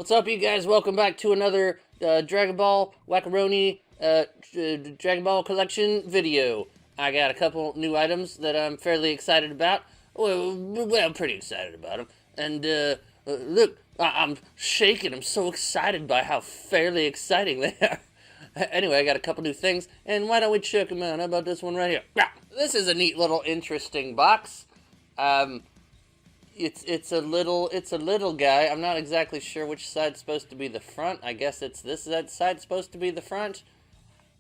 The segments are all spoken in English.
What's up, you guys? Welcome back to another Dragon Ball Wackaroni Dragon Ball collection video. I got a couple new items that I'm fairly excited about. Well, I'm pretty excited about them. And look, I'm shaking. I'm so excited by how fairly exciting they are. Anyway, I got a couple new things, and why don't we check them out? How about this one right here? Yeah, this is a neat little interesting box. It's a little guy. I'm not exactly sure which side's supposed to be the front. I guess it's that side's supposed to be the front.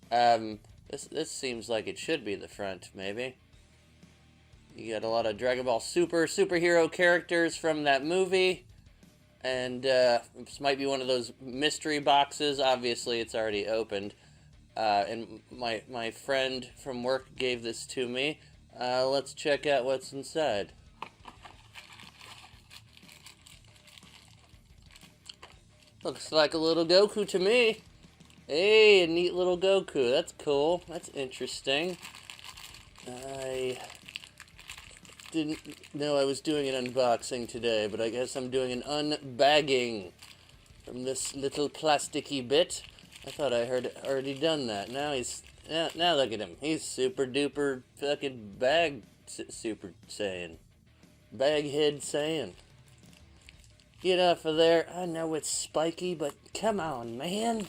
This seems like it should be the front, maybe. You got a lot of Dragon Ball superhero characters from that movie. And this might be one of those mystery boxes. Obviously, it's already opened. And my friend from work gave this to me. Let's check out what's inside. Looks like a little Goku to me. Hey, a neat little Goku. That's cool. That's interesting. I didn't know I was doing an unboxing today, but I guess I'm doing an unbagging from this little plasticky bit. I thought I had already done that. Now look at him. He's super duper fucking super Saiyan. Baghead Saiyan. Get off of there. I know it's spiky, but come on, man.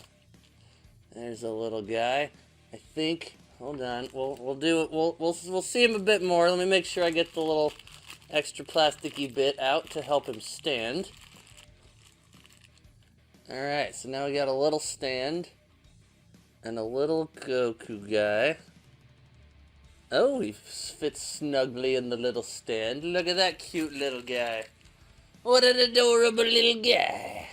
There's a little guy. I think. Hold on. We'll do it. We'll see him a bit more. Let me make sure I get the little extra plasticky bit out to help him stand. All right. So now we got a little stand and a little Goku guy. Oh, he fits snugly in the little stand. Look at that cute little guy. What an adorable little guy.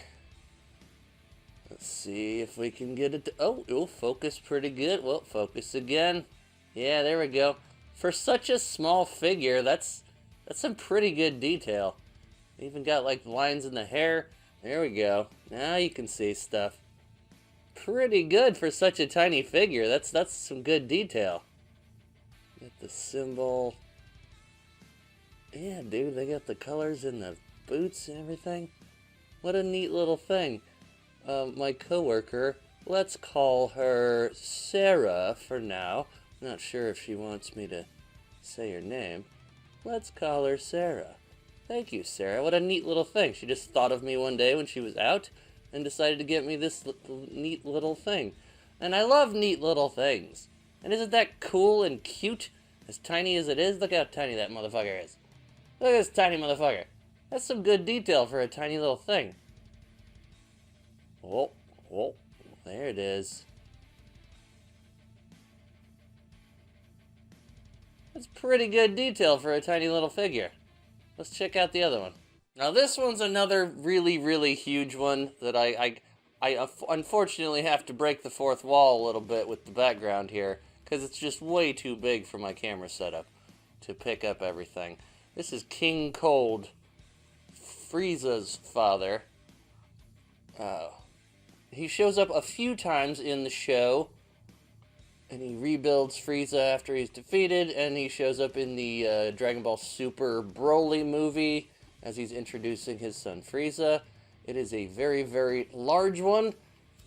Let's see if we can get it to... Oh, focus pretty good. Well, focus again. Yeah, there we go. For such a small figure, that's some pretty good detail. Even got like lines in the hair. There we go. Now you can see stuff. Pretty good for such a tiny figure. That's some good detail. Get the symbol. Yeah, dude, they got the colors in the boots and everything. What a neat little thing. My coworker, let's call her Sarah for now. Not sure if she wants me to say her name. Let's call her Sarah. Thank you, Sarah. What a neat little thing. She just thought of me one day when she was out and decided to get me this neat little thing. And I love neat little things. And isn't that cool and cute? As tiny as it is, look how tiny that motherfucker is. Look at this tiny motherfucker. That's some good detail for a tiny little thing. Oh, there it is. That's pretty good detail for a tiny little figure. Let's check out the other one. Now this one's another really, really huge one that I unfortunately have to break the fourth wall a little bit with the background here, because it's just way too big for my camera setup to pick up everything. This is King Cold, Frieza's father. He shows up a few times in the show, and he rebuilds Frieza after he's defeated, and he shows up in the Dragon Ball Super Broly movie as he's introducing his son Frieza. It is a very, very large one,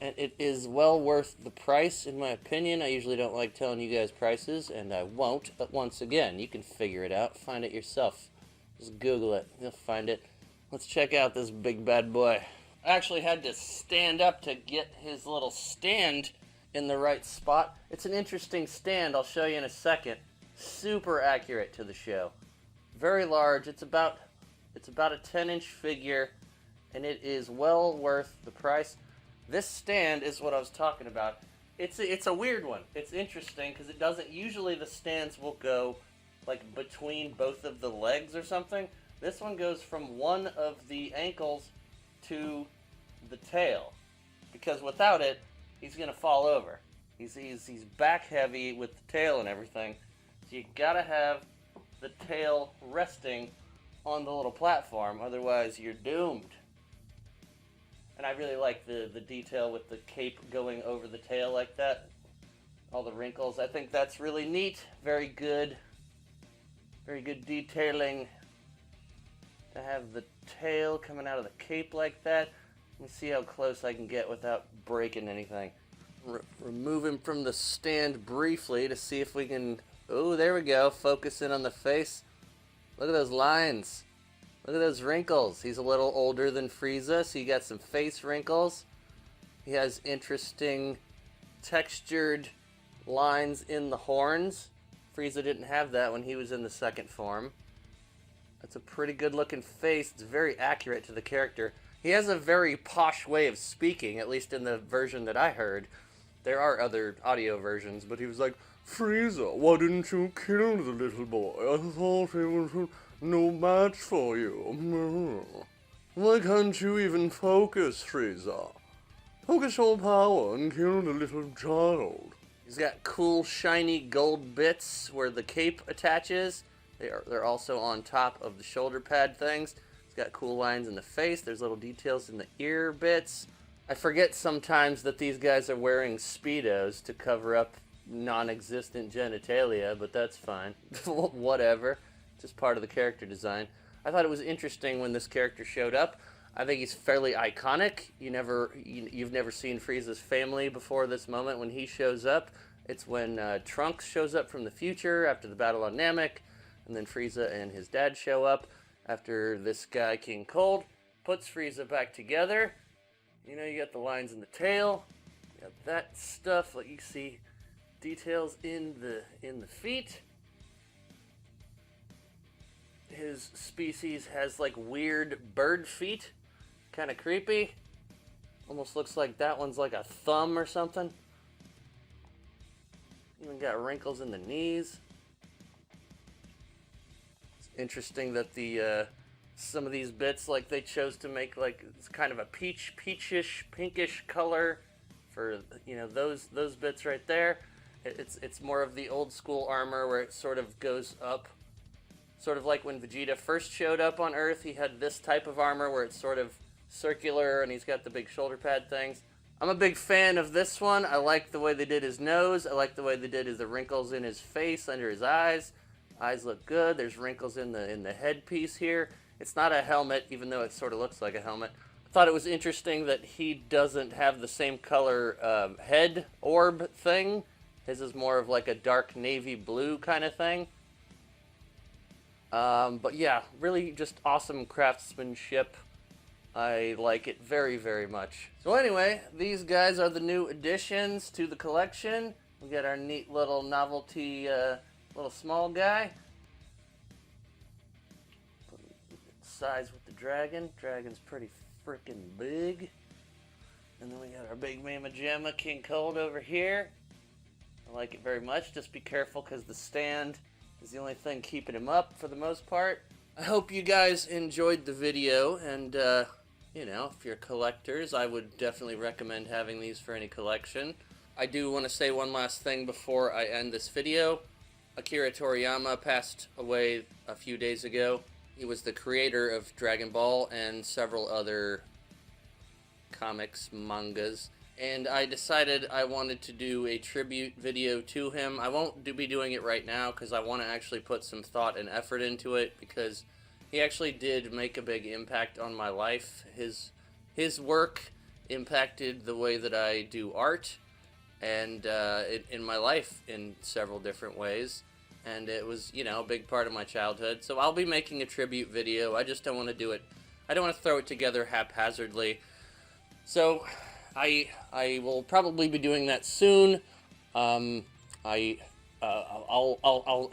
and it is well worth the price, in my opinion. I usually don't like telling you guys prices, and I won't, but once again, you can figure it out, find it yourself. Just Google it, you'll find it. Let's check out this big bad boy. I actually had to stand up to get his little stand in the right spot. It's an interesting stand, I'll show you in a second. Super accurate to the show. Very large, it's about a 10-inch figure, and it is well worth the price. This stand is what I was talking about. It's a weird one. It's interesting because it doesn't, usually the stands will go like between both of the legs or something. This one goes from one of the ankles to the tail, because without it, he's gonna fall over. He's back heavy with the tail and everything, so you gotta have the tail resting on the little platform, otherwise you're doomed. And I really like the detail with the cape going over the tail like that. All the wrinkles, I think that's really neat. Very good detailing to have the tail coming out of the cape like that. Let me see how close I can get without breaking anything. Remove him from the stand briefly to see if we can... Oh, there we go. Focus in on the face. Look at those lines. Look at those wrinkles. He's a little older than Frieza, so you got some face wrinkles. He has interesting textured lines in the horns. Frieza didn't have that when he was in the second form. That's a pretty good looking face. It's very accurate to the character. He has a very posh way of speaking, at least in the version that I heard. There are other audio versions, but he was like, Frieza, why didn't you kill the little boy? I thought he was no match for you. Why can't you even focus, Frieza? Focus your power and kill the little child. He's got cool, shiny gold bits where the cape attaches. They're also on top of the shoulder pad things. He's got cool lines in the face. There's little details in the ear bits. I forget sometimes that these guys are wearing Speedos to cover up non-existent genitalia, but that's fine. Whatever. Just part of the character design. I thought it was interesting when this character showed up. I think he's fairly iconic. You've never seen Frieza's family before this moment when he shows up. It's when Trunks shows up from the future after the battle on Namek, and then Frieza and his dad show up after this guy, King Cold, puts Frieza back together. You know, you got the lines in the tail, you got that stuff, like you see details in the feet. His species has like weird bird feet, kind of creepy. Almost looks like that one's like a thumb or something. Even got wrinkles in the knees. It's interesting that the some of these bits, like they chose to make like it's kind of a peachish, pinkish color for, you know, those bits right there. It's more of the old school armor where it sort of goes up, sort of like when Vegeta first showed up on Earth. He had this type of armor where it's sort of circular and he's got the big shoulder pad things. I'm a big fan of this one. I like the way they did his nose. I like the way they did the wrinkles in his face, under his eyes. Eyes look good. There's wrinkles in the headpiece here. It's not a helmet, even though it sort of looks like a helmet. I thought it was interesting that he doesn't have the same color head orb thing. His is more of like a dark navy blue kind of thing. But yeah, really just awesome craftsmanship. I like it very, very much. So anyway, these guys are the new additions to the collection. We got our neat little novelty, little small guy. Size with the dragon. Dragon's pretty freaking big. And then we got our big Mama Jamma, King Cold over here. I like it very much. Just be careful because the stand is the only thing keeping him up for the most part. I hope you guys enjoyed the video, and you know, if you're collectors, I would definitely recommend having these for any collection. I do want to say one last thing before I end this video. Akira Toriyama passed away a few days ago. He was the creator of Dragon Ball and several other comics, mangas, and I decided I wanted to do a tribute video to him. I won't be doing it right now because I want to actually put some thought and effort into it, because he actually did make a big impact on my life. His work impacted the way that I do art and in my life in several different ways. And it was, you know, a big part of my childhood. So I'll be making a tribute video. I just don't want to do it. I don't want to throw it together haphazardly. So I will probably be doing that soon. I'll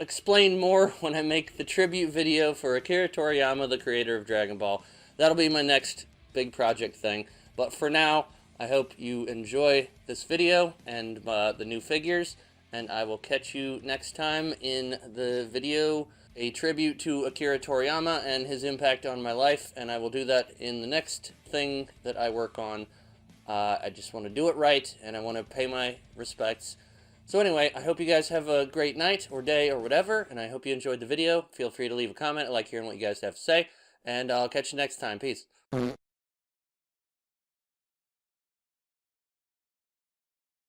explain more when I make the tribute video for Akira Toriyama, the creator of Dragon Ball. That'll be my next big project thing. But for now, I hope you enjoy this video and the new figures. And I will catch you next time in the video, a tribute to Akira Toriyama and his impact on my life. And I will do that in the next thing that I work on. I just want to do it right, and I want to pay my respects. So anyway, I hope you guys have a great night or day or whatever, and I hope you enjoyed the video. Feel free to leave a comment. I like hearing what you guys have to say, and I'll catch you next time. Peace.